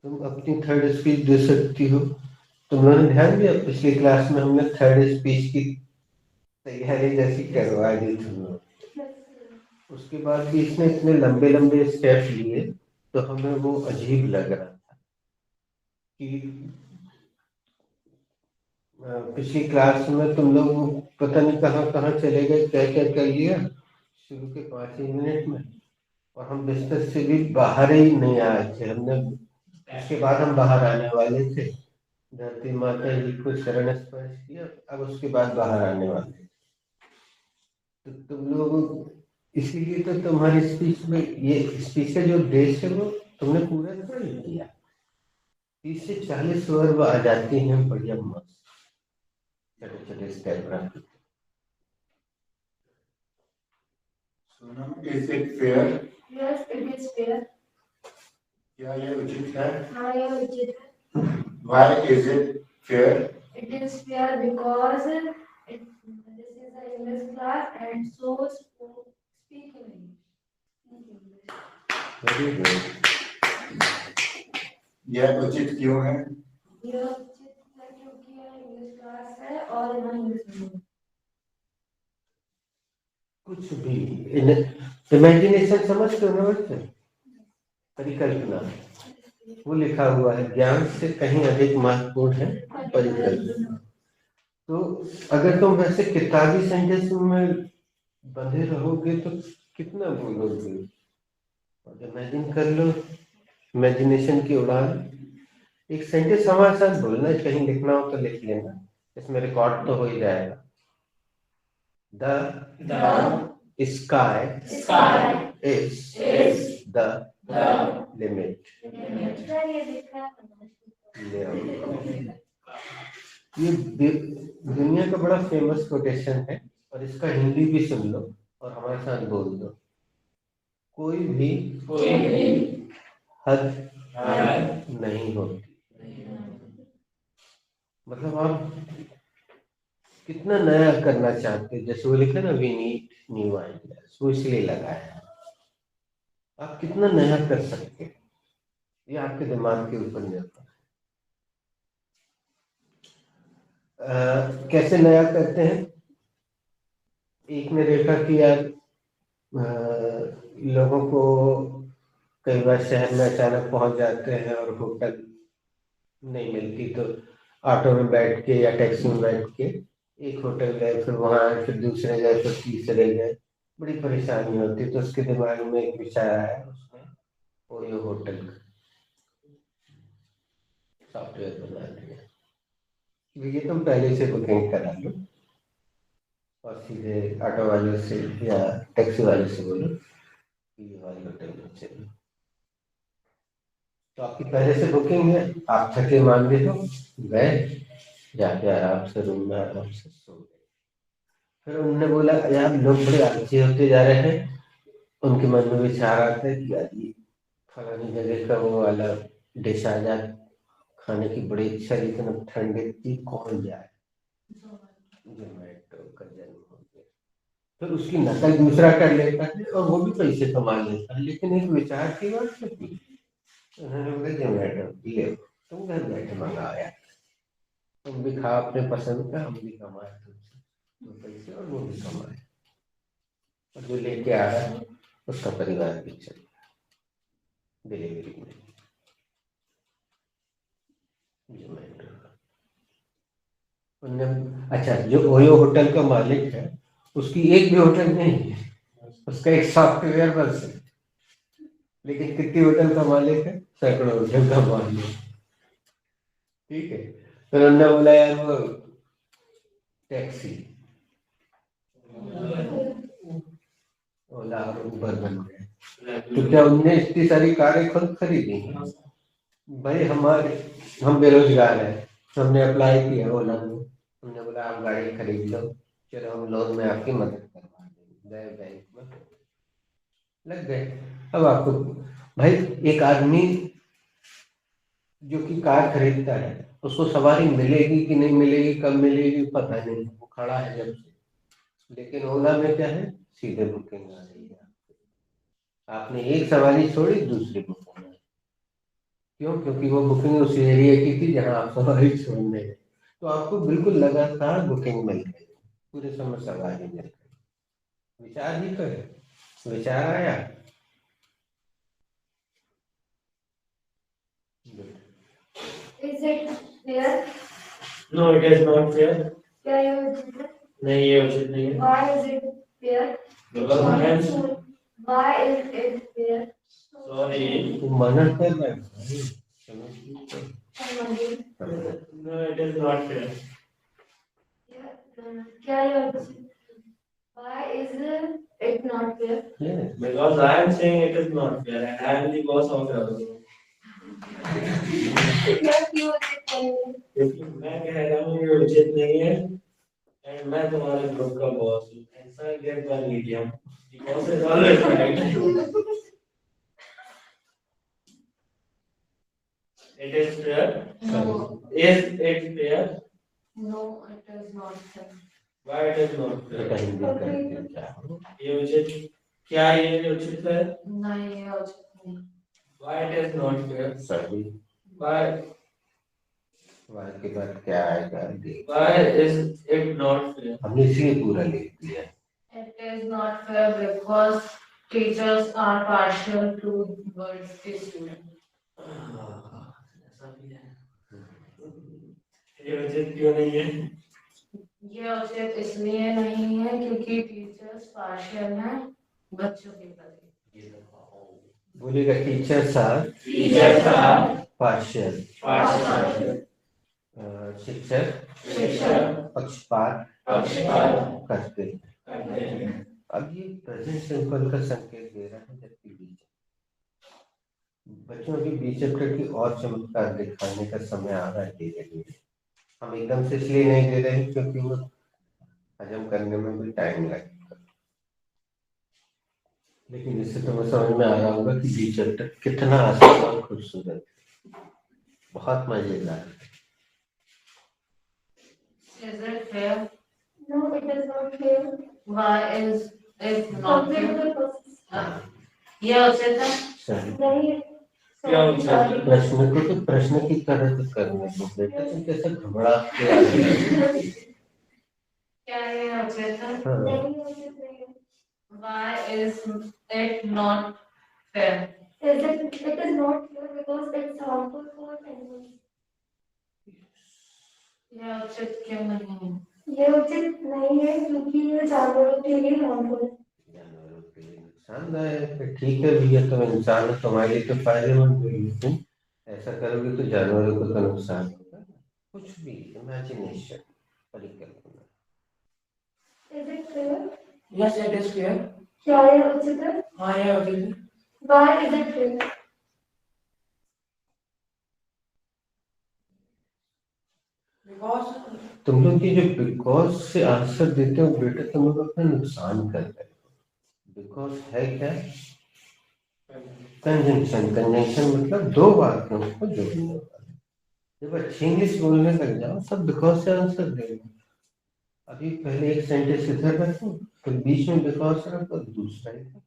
तुम अपनी थर्ड स्पीच दे सकती हो। तुम लोगों ने ध्यान दिया, पिछली क्लास में हमने थर्ड स्पीच की तैयारी जैसी करवा दी तुम लोग। उसके बाद भी इसने इतने लंबे लंबे स्टेप लिए तो हमें वो अजीब लग रहा था कि पिछली क्लास में तुम लोग पता नहीं कहाँ कहाँ चले गए, क्या क्या कर लिया शुरू के 5 ही मिनट में, और हम बिस्तर से भी बाहर ही नहीं आए थे। हमने उसके बाद हम बाहर आने वाले थे, धरती माता जी को शरण स्पर्श किया, अब उसके बाद बाहर आने वाले। तो तुम लोग इसीलिए तो तुम्हारी स्पीच में ये स्पीच का जो उद्देश्य है वो तुमने पूरा थोड़ा नहीं किया। 30 से 40 वर्ब आ जाती हैं बढ़िया मस्त, छोटे छोटे स्टेप रख। Sonam, is it fair? Yes, it is fair. क्या ये उचित है? हाँ, ये उचित है। Why is it fair? It is fair because this is an English class and so speak English. Very good. यह उचित क्यों है? यह उचित है क्योंकि यह इंग्लिश क्लास है और यहाँ इंग्लिश में कुछ भी इमेजिनेशन समझते हो ना बच्चे, परिकल्पना, वो लिखा हुआ है, ज्ञान से कहीं अधिक महत्वपूर्ण है परिकल्पना। तो अगर तुम वैसे किताबी सेंटेंस में बंधे रहोगे तो कितना बोलोगे, और इमेजिन कर लो, इमेजिनेशन की उड़ान। एक सेंटेंस हमारे साथ बोलना, कहीं लिखना हो तो लिख लेना, इसमें रिकॉर्ड तो हो ही जाएगा। The sky is the limit. ये दुनिया का बड़ा फेमस कोटेशन है, और इसका हिंदी भी सुन लो और हमारे साथ बोल दो। कोई भी हद नहीं होती। मतलब आप कितना नया करना चाहते हैं, जैसे वो लिखा ना, वी नीड न्यू आइडियाज, वो इसलिए लगाया। आप कितना नया कर सकते हैं, ये आपके दिमाग के ऊपर निर्भर है। कैसे नया करते हैं? एक ने देखा कि यार लोगों को कई बार शहर में अचानक पहुंच जाते हैं और होटल नहीं मिलती, तो ऑटो में बैठ के या टैक्सी में बैठ के एक होटल गए, फिर वहां फिर दूसरे गए, फिर तीसरे गए, बड़ी परेशानी होती। तो उसके दिमाग में एक विचार आया, उसने ओयो होटल सॉफ्टवेयर बना दिया। कि भैया तुम पहले से बुकिंग करा लो और सीधे ऑटो वाले से या टैक्सी वाले से बोलो कि ये वाली होटल में चलो। तो आपकी पहले से बुकिंग है, आप थके मांगे हो, गए, जाके आराम से रूम में आराम से सो गए। फिर उन्होंने बोला यार लोग बड़े आलसी होते जा रहे हैं, उनके मन में विचार आता है कि यार ये फलानी जगह का वो वाला डिश आ जाए, खाने की बड़ी इच्छा, लेकिन अब ठंडे की कौन जाए, जोमेटो का जन्म हो गया। फिर उसकी नकल दूसरा कर लेता है और वो भी पैसे कमा लेता है, लेकिन एक विचार की बात होती है। उन्होंने बोला जोमेटो ले, तुम घर बैठे मंगाया, तुम भी खा अपने पसंद का, हम भी कमाए तुमसे तो पैसे और वो भी कमाए, और जो लेके आ रहा है उसका परिवार भी चल रहा है डिलीवरी में। जोमेटो उनने, अच्छा जो ओयो होटल का मालिक है उसकी एक भी होटल नहीं है, उसका एक सॉफ्टवेयर बस है, लेकिन कितनी होटल का मालिक है, सैकड़ों होटल का मालिक। ठीक है, तो उन्होंने बोला यार वो टैक्सी ओला और उबर बन गए, तो क्या उनने इतनी सारी कारें खुद खरीदी? भाई हम बेरोजगार हैं, हमने अप्लाई किया ओला में, हमने बोला आप गाड़ी खरीद लो, चलो हम लोन में आपकी मदद करवा देंगे, गए बैंक में लग गए। अब आपको भाई एक आदमी जो कि कार खरीदता है उसको सवारी मिलेगी कि नहीं मिलेगी, कब मिलेगी पता नहीं, वो खड़ा है जब से। लेकिन ओला में क्या है, सीधे बुकिंग आ रही है, आपने एक सवारी छोड़ी दूसरी बुकिंग आई। क्यों? क्योंकि वो बुकिंग उस एरिया की थी जहां आप सवारी छोड़ने गए, तो आपको बिल्कुल लगातार बुकिंग मिल गई, पूरे समय सवारी मिल गई। विचार ही तो है, विचार आया। Is it fair? No, it is not fair. क्या ये उचित है? नहीं, ये उचित नहीं है. Why is it fair? Because I am Why is it fair? sorry. तो मना कर रहा है। No, it is not fair. क्या ये उचित? Why is it not fair? Yes. Because I am saying it is not fair, and I am the boss of your group. क्या क्यों उचित नहीं है? क्योंकि मैं कह रहा हूँ ये उचित नहीं है, and मैं तुम्हारे ग्रुप का बॉस हूँ, and so I get one medium. The boss is always right. It is fair. No. Is it fair? No, it is not fair. Why it is not fair? Hindi करके चाहो। ये उचित, क्या ये उचित है? नहीं, ये उचित नहीं। Why it is not fair? सही। Why? वाह के बाद क्या आएगा? Why is it not fair? हमने इसलिए पूरा लिख दिया। It is not fair because teachers are partial towards the student. ये उचित क्यों नहीं है? ये उचित इसलिए नहीं है क्योंकि टीचर्स पार्शियल हैं बच्चों के प्रति। बोलेगा टीचर्स आर पार्शियल, शिक्षक पक्षपात करते हैं। अब ये प्रेजेंट सिंपल का संकेत दे रहा है, जबकि बच्चों के बीचक की और चमत्कार दिखाने का समय आ रहा है धीरे धीरे। हम एकदम से इसलिए नहीं दे रहे हैं क्योंकि वो हजम करने में भी टाइम लगेगा, लेकिन इससे तुम्हें समझ में आ रहा होगा कि बीचक कितना आसान और खूबसूरत है, बहुत मजेदार है। Is it fair? No, it is not fair. Why is it not Complete fair? the process. ये उचित है? सही। नहीं, क्या उचित? प्रश्न को तो प्रश्न की तरह तो करने दो बेटा, तुम कैसे घबरा के आ रही हो? क्या ये उचित है? हाँ। नहीं, उचित नहीं है. Why is it not fair? It is not fair because it's harmful for animals. ये उचित क्यों नहीं है? ये उचित नहीं है क्योंकि ये जानवरों के लिए harmful है. जानवरों के लिए नुकसानदायक है। ठीक है भैया, तुम इंसान हो, तुम्हारे लिए तो फायदेमंद है, लेकिन ऐसा करोगे तो जानवरों को तो नुकसान होगा। कुछ भी इमेजिनेशन, परिकल्पना। Is it fair? Yes, it is fair. क्या यह उचित है? हाँ, यह उचित है. Why is it fair? Because तुम लोग ये जो बिकॉज से आंसर देते हो बेटा, तुम लोग अपना नुकसान कर रहे हो। बिकॉज है क्या? कंजंक्शन। कंजंक्शन मतलब दो वाक्यों को जोड़ने वाला। जब अच्छी इंग्लिश बोलने लग जाओ सब बिकॉज से आंसर देना। अभी पहले एक सेंटेंस इधर रखो, फिर बीच में बिकॉज रखो, दूसरा इधर।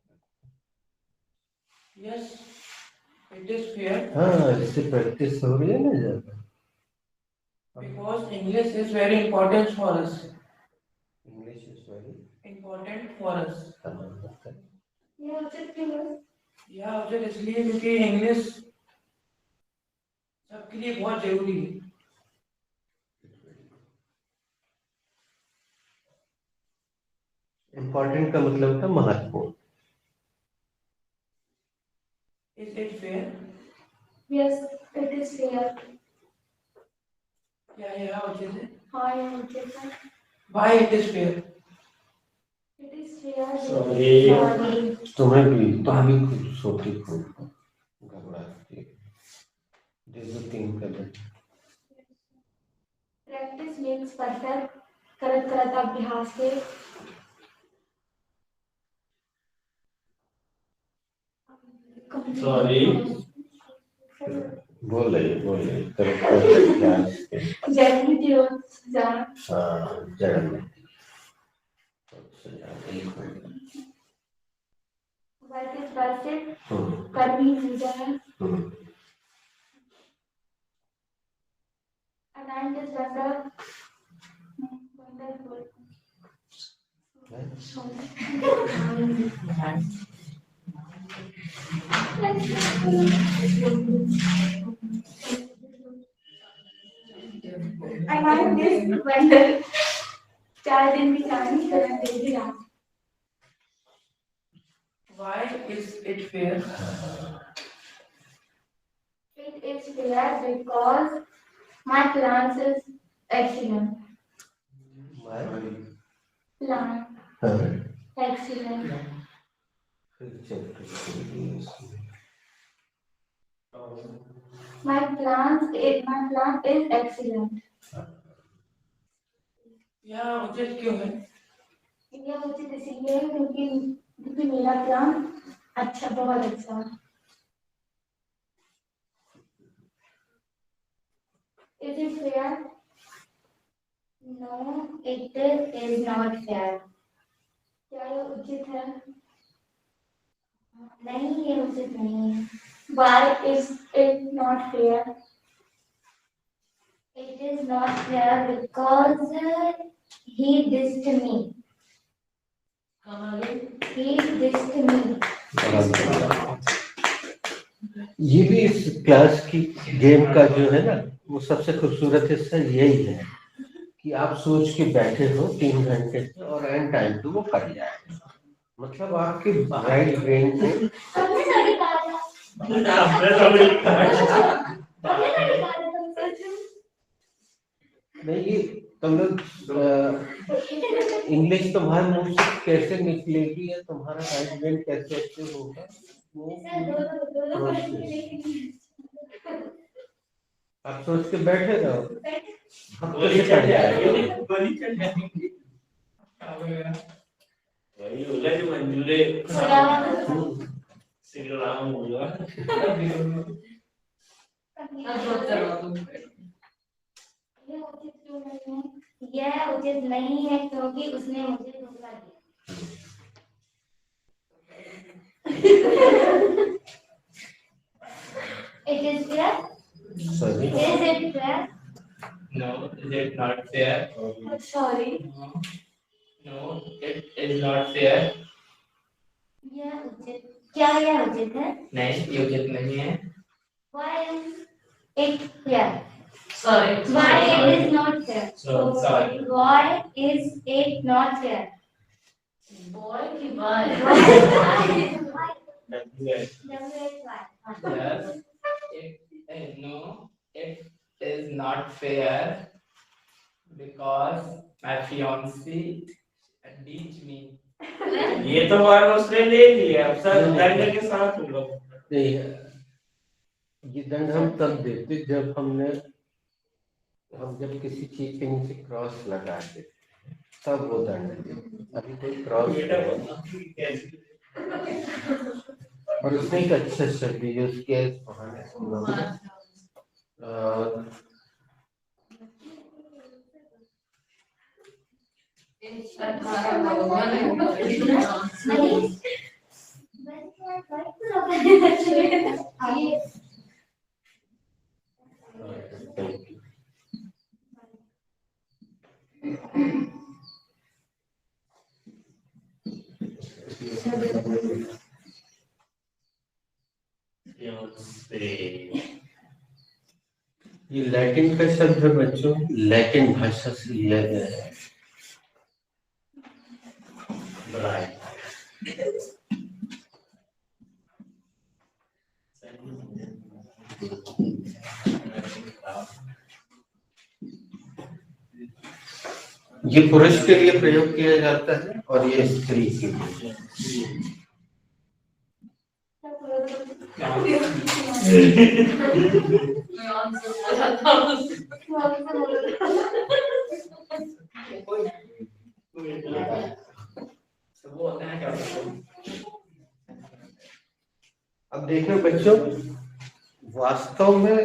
yes, it is fair. हाँ, इससे प्रैक्टिस हो रही है ना ज्यादा। Because English is very important for us. English is very Important for us. यह उचित क्यों है? यह उचित इसलिए क्योंकि इंग्लिश सबके लिए बहुत जरूरी है. इम्पोर्टेंट का मतलब होता है महत्वपूर्ण। Is it fair? Yes, it is fair. क्या यह उचित है? हाँ यह उचित है। Why it is fair? It is fair. Sorry. Sorry. तुम भी खुद सोती खुद घबराती है। दे दो 3 कदम। Practice makes perfect. करत करत अभ्यास से। Sorry. बोल रही ध्यान से। जल्दी दियो जान। हाँ, जड़ वर्क इज वर्क करनी चीजें हैं। And is better. Wonderful. I like this weather. 4 दिन की कहानी करना देगी रात। Why is it fair? It is fair because my plans is excellent. Plan excellent. My plan is excellent. यह उचित क्यों है? यह उचित इसलिए है क्योंकि मेरा प्लान अच्छा, बहुत अच्छा है। Is it fair? No, it is not fair. क्या यह उचित है? नहीं, ये उचित नहीं है। Why is it not fair? It is not fair because he dissed me. He dissed me. ये भी इस क्लास की गेम का जो है ना, वो सबसे खूबसूरत हिस्सा यही है कि आप सोच के बैठे हो 3 घंटे से और एंड टाइम पे वो कर जाए। मतलब आपके राइट ब्रेन को नहीं, ये तुम लोग इंग्लिश तुम्हारे मुंह से कैसे निकलेगी या तुम्हारा राइट ब्रेन कैसे एक्टिव होगा वो आप सोच के बैठे रहो, हफ्ते से कर जाएगा। वही बोला जो मंजूरे श्री राम बोला। यह उचित नहीं है क्योंकि उसने मुझे धोखा दिया। It is fair? Sorry. Is it fair? No, is it not fair? Sorry. No, it is not fair. यह उचित, क्या यह उचित है? नहीं, ये उचित नहीं है। Why is it fair? Sorry. Why it is not fair? Sorry. Why is it not fair? Boy की बात। Yes. No, it is not fair because my fiancée ditched me. ये तो बार उसने ले लिया, अब सर दंड के साथ हम लोग नहीं, ये दंड हम तब देते जब हम जब किसी चीज के नीचे क्रॉस लगा देते तब वो दंड देते। अभी कोई क्रॉस और उसने एक अच्छा शब्द यूज किया इस बहाने से हम लोग ये लैटिन का शब्द है बच्चों, लैटिन भाषा से लिया गया है। ये पुरुष के लिए प्रयोग किया जाता है और ये स्त्री के लिए। अब देखो बच्चों, वास्तव में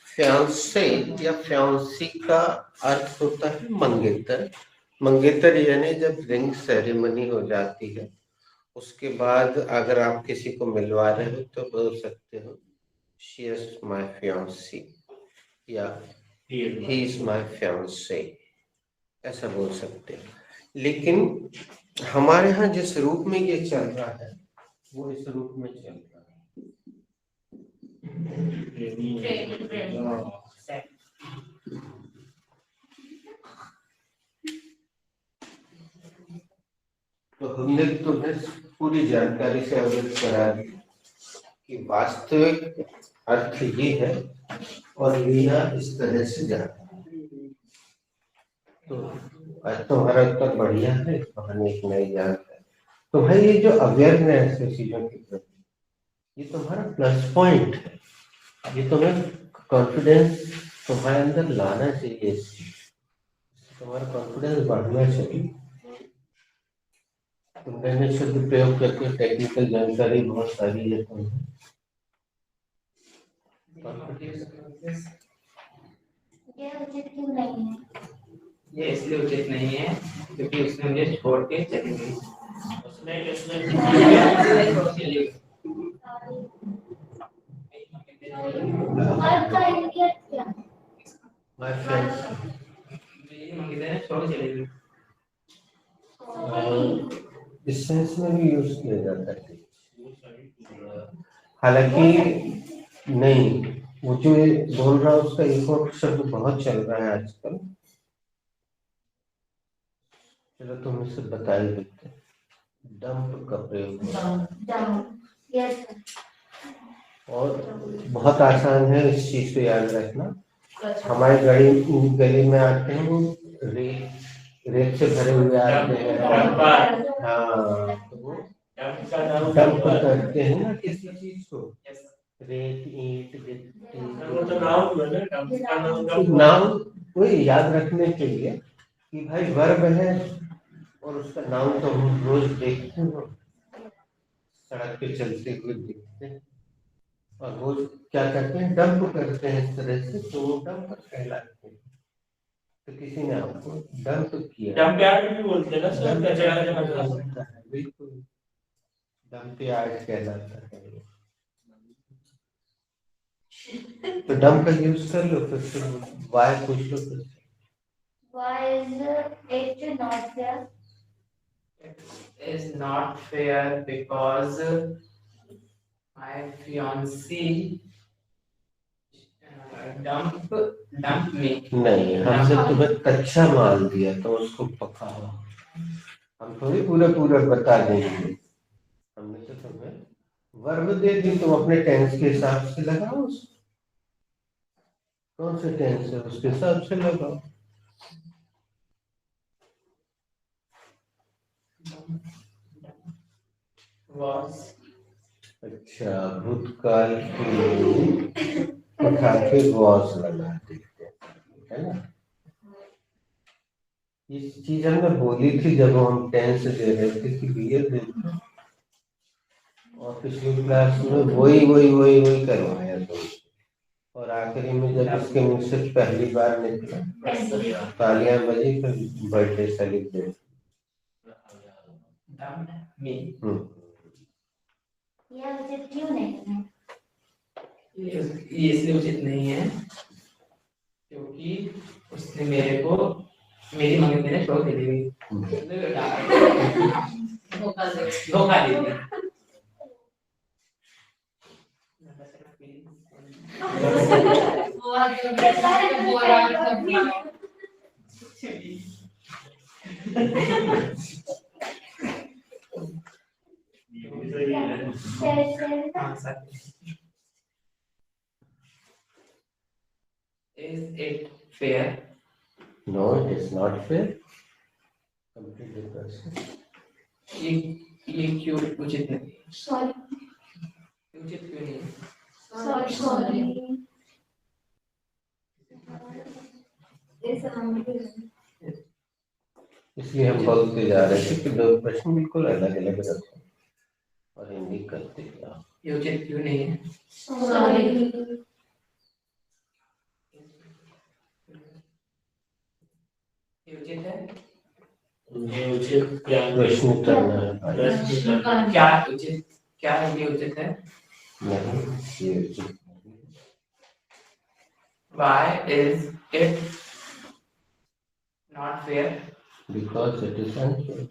फियांसे या फियांसी का अर्थ होता है मंगेतर। मंगेतर यानी जब रिंग सेरेमनी हो जाती है उसके बाद अगर आप किसी को मिलवा रहे हो तो बोल सकते हो शी इज माय फियांसी या ही इज माय फियांसे, ऐसा बोल सकते हैं। लेकिन हमारे यहाँ जिस रूप में ये चल रहा है वो इस रूप में चल रहा है। तो हमने तुम्हें पूरी जानकारी से अवगत करा दी कि वास्तविक अर्थ ये है और लीना इस तरह से जाता है। तो आज तुम्हारा उत्तर बढ़िया है, कहानी एक नई जान है। तो भाई ये जो अवेयरनेस है चीजों के प्रति, ये तुम्हारा प्लस पॉइंट है। ये तुम्हें कॉन्फिडेंस तुम्हारे अंदर लाना चाहिए, तुम्हारा कॉन्फिडेंस बढ़ना चाहिए। तुमने शब्द प्रयोग करके टेक्निकल जानकारी बहुत सारी है तुम्हें। ये उचित क्यों नहीं है? ये इसलिए उचित नहीं है क्योंकि उसने मुझे छोड़ के चली गई। और का इंडियन क्या? माय फ्रेंड्स, मंगेतर ने छोड़ के चली गई। इस सेंस में भी यूज किया जाता है। हालांकि नहीं, वो जो बोल रहा है उसका एक और शब्द बहुत चल रहा है आजकल। चलो तुम इसे बता ही देते। डंप का प्रयोग यस और बहुत आसान है, इस चीज को याद रखना। हमारे गली में आते हैं वो रेत से भरे हुए आते हैं। हाँ, तो वो डंप करते हैं ना किसी चीज को, रेत ईंट गिट्टी। नाम कोई याद रखने के लिए कि भाई वर्ब है और उसका नाम तो हम रोज देखते हो, सड़क पे चलते हुए देखते हैं और रोज क्या करते हैं, डंप करते हैं इस तरह से, तो वो डंप कहलाते हैं। तो किसी ने आपको डंप किया, डंप यार्ड भी बोलते हैं ना सर, कचरा जमा कहलाता है, बिल्कुल डंप यार्ड कहलाता है। तो डंप का यूज कर लो, फिर वाई पूछ लो फिर। Why is it not there? It is not fair because my fiancée dump me. नहीं, हमसे तुम्हें कच्चा माल दिया तो उसको पकाओ। हम थोड़ी पूरा बता देंगे, हमने तो तुम्हें वर्ब दे दी, तुम अपने टेंस के हिसाब से लगाओ उसको। कौन से टेंस है उसके हिसाब से लगाओ। was अच्छा, भूतकाल के लिए उठा के वॉज लगा देते हैं, है ना। इस चीज हमने बोली थी जब हम टेंस दे रहे थे कि ये देखो, और पिछली क्लास में वही करवाया तो, और आखिरी में जब इसके मुंह से पहली बार निकला तालियां बजी, फिर बर्थडे सेलिब्रेट। me. यह उचित क्यों नहीं है? ये इसलिए उचित नहीं है क्योंकि उसने मेरे को मेरी मम्मी मेरे शो दे दी, धोखा दे दिया। Is it fair? No, it is not fair. Complete the question. ये क्यों उचित नहीं? सॉरी उचित क्यों नहीं? सॉरी इसलिए हम बोलते जा रहे थे कि दो प्रश्न बिल्कुल अलग अलग रखो और हिंदी करते जाओ। ये उचित क्यों नहीं है? सॉरी ये उचित है? उचित क्या प्रश्न करना है भाई। क्या उचित, क्या ये उचित है? नहीं, ये उचित नहीं। Why is it not fair? Because it is unfair.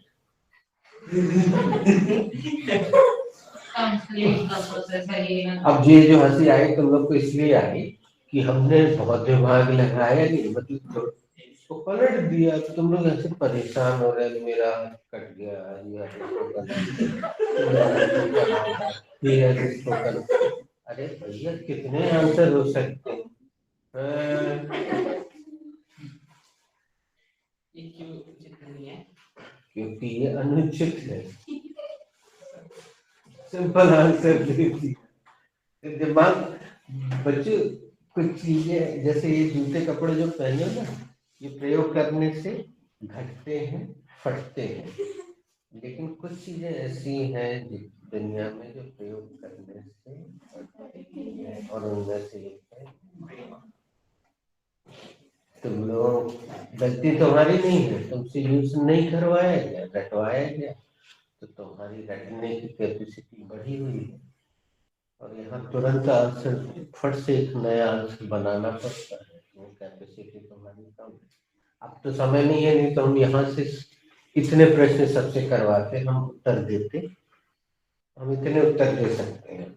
अब ये जो हंसी आई तुम लोग को इसलिए आई कि हमने बहुत दिमाग लगाया नहीं, मतलब तो पलट दिया। तुम लोग ऐसे परेशान हो रहे, मेरा कट गया ये अरे भैया कितने आंसर हो सकते हैं। ये क्यों उचित नहीं है? क्योंकि ये अनुचित है। सिंपल आंसर दे दिया। दिमाग बच्चों, कुछ चीजें जैसे ये जूते कपड़े जो पहने हो ना, ये प्रयोग करने से घटते हैं, फटते हैं, लेकिन कुछ चीजें ऐसी हैं दुनिया में जो प्रयोग करने से बढ़ती हैं, और उनमें से एक है तुम लोग, गलती तुम्हारी नहीं है, तुमसे यूज नहीं करवाया गया, रटवाया गया, तो तुम्हारी रटने की कैपेसिटी बढ़ी हुई है, और यहाँ तुरंत आंसर फट से एक नया आंसर बनाना पड़ता है, वो कैपेसिटी तुम्हारी कम है। अब तो समय नहीं है, नहीं तो हम यहाँ से इतने प्रश्न सबसे करवाते, हम उत्तर देते, हम इतने उत्तर दे सकते हैं।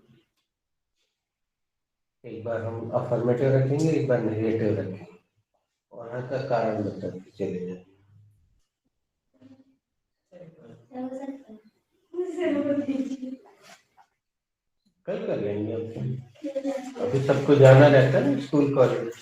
एक बार हम अफर्मेटिव रखेंगे, एक बार नेगेटिव रखेंगे, और यहाँ का कारण बताते चले जाएंगे। कल कर लेंगे, अभी सबको जाना रहता है ना स्कूल कॉलेज।